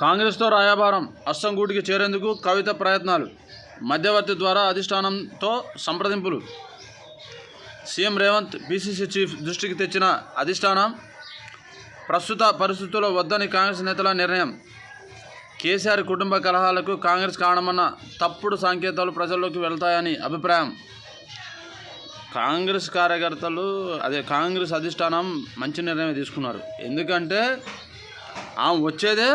కాంగ్రెస్తో రాయబారం అస్సంగూటికి చేరేందుకు కవిత ప్రయత్నాలు. మధ్యవర్తి ద్వారా అధిష్టానంతో సంప్రదింపులు. సీఎం రేవంత్ పీసీసీ చీఫ్ దృష్టికి తెచ్చిన అధిష్టానం ప్రస్తుత పరిస్థితుల్లో వద్దని కాంగ్రెస్ నేతల నిర్ణయం. కేసీఆర్ కుటుంబ కలహాలకు కాంగ్రెస్ కారణమన్న తప్పుడు సంకేతాలు ప్రజల్లోకి వెళ్తాయని అభిప్రాయం. కాంగ్రెస్ కార్యకర్తలు కాంగ్రెస్ అధిష్టానం మంచి నిర్ణయం తీసుకున్నారు. ఎందుకంటే వచ్చేదే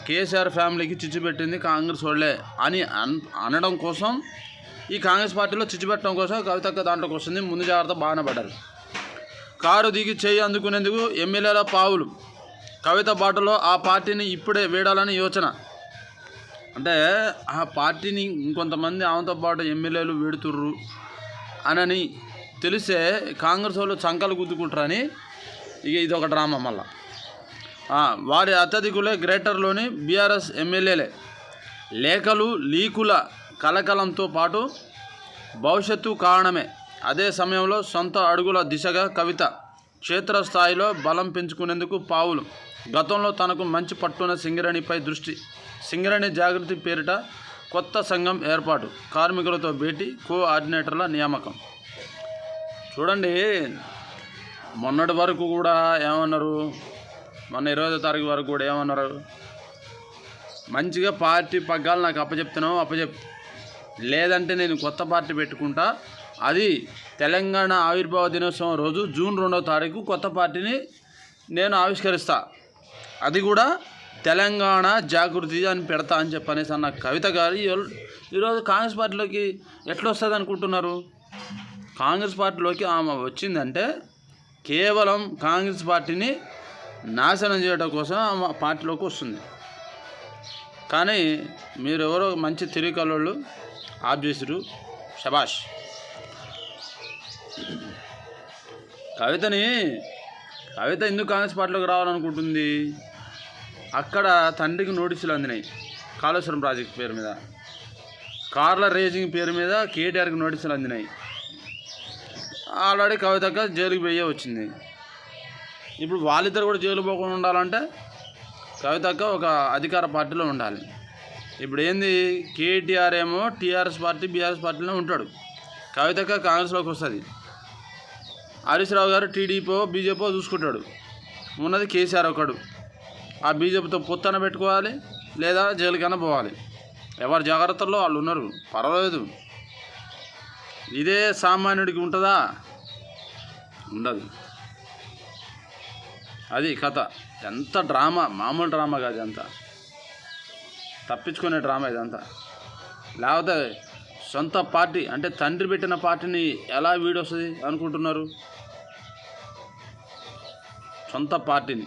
కేసీఆర్ ఫ్యామిలీకి చిచ్చు పెట్టింది కాంగ్రెస్ వాళ్ళే అని అనడం కోసం, ఈ కాంగ్రెస్ పార్టీలో చిచ్చు పెట్టడం కోసం కవితక్క దాంట్లోకి వస్తుంది. ముందు జాగ్రత్త బాగానే పడ్డారు. కారు దిగి చేయి అందుకునేందుకు ఎమ్మెల్యేల పావులు. కవిత బాటలో ఆ పార్టీని ఇప్పుడే వీడాలని యోచన. అంటే ఆ పార్టీని ఇంకొంతమంది ఆమెతో పాటు ఎమ్మెల్యేలు వీడుతుర్రు అని తెలిసే కాంగ్రెస్ వాళ్ళు చంకలు గుద్దుకుంటారని ఇది ఒక డ్రామా. మళ్ళా వారి అత్యధికులే గ్రేటర్లోని బీఆర్ఎస్ ఎమ్మెల్యేలే. లేఖలు లీకుల కలకలంతో పాటు భవిష్యత్తు కారణమే. అదే సమయంలో సొంత అడుగుల దిశగా కవిత క్షేత్రస్థాయిలో బలం పెంచుకునేందుకు పావులు. గతంలో తనకు మంచి పట్టున సింగరేణిపై దృష్టి. సింగరేణి జాగృతి పేరిట కొత్త సంఘం ఏర్పాటు. కార్మికులతో భేటీ. కోఆర్డినేటర్ల నియామకం. చూడండి, మొన్నటి వరకు కూడా ఏమన్నారు, మొన్న 20వ తారీఖు వరకు కూడా ఏమన్నారు, మంచిగా పార్టీ పగ్గాలు నాకు అప్పచెప్తున్నావు, లేదంటే నేను కొత్త పార్టీ పెట్టుకుంటా, అది తెలంగాణ ఆవిర్భావ దినోత్సవం రోజు జూన్ 2వ తారీఖు కొత్త పార్టీని నేను ఆవిష్కరిస్తా, అది కూడా తెలంగాణ జాగృతి అని పెడతా అని చెప్పనేసి అన్న కవిత గారు ఈరోజు కాంగ్రెస్ పార్టీలోకి ఎట్లా వస్తుంది అనుకుంటున్నారు? కాంగ్రెస్ పార్టీలోకి ఆమె వచ్చిందంటే కేవలం కాంగ్రెస్ పార్టీని నాశనం చేయడం కోసం ఆమె పార్టీలోకి వస్తుంది. కానీ మీరెవరో మంచి తిరిగికలోళ్ళు ఆఫ్ చేసిరు, శబాష్. కవిత ఎందుకు కాంగ్రెస్ పార్టీలోకి రావాలనుకుంటుంది? అక్కడ తండ్రికి నోటీసులు అందినాయి. కాళేశ్వరం ప్రాజెక్ట్ పేరు మీద, కార్ల రేసింగ్ పేరు మీద కేటీఆర్కి నోటీసులు అందినాయి. ఆల్రెడీ కవితక్క జైలుకి పోయే వచ్చింది. ఇప్పుడు వాళ్ళిద్దరు కూడా జైలు పోకుండా ఉండాలంటే కవితక్క ఒక అధికార పార్టీలో ఉండాలి. ఇప్పుడు ఏంది, కేటీఆర్ ఏమో టీఆర్ఎస్ పార్టీ బీఆర్ఎస్ పార్టీలో ఉంటాడు, కవితక్క కాంగ్రెస్లోకి వస్తుంది. హరీష్ రావు గారు టీడీపీ బీజేపీ చూసుకుంటాడు. ఉన్నది కేసీఆర్ ఒకడు. ఆ బీజేపీతో పొత్తన పెట్టుకోవాలి, లేదా జైలుకైనా పోవాలి. ఎవరి జాగ్రత్తల్లో వాళ్ళు ఉన్నారు, పర్వాలేదు. ఇదే సామాన్యుడికి ఉంటుందా? ఉండదు. అది కథ. ఎంత డ్రామా, మామూలు డ్రామా కాదు, అంతా తప్పించుకునే డ్రామా ఇదంతా. లేకపోతే సొంత పార్టీ అంటే తండ్రి పెట్టిన పార్టీని ఎలా వీడొస్తుంది అనుకుంటున్నారు? సొంత పార్టీని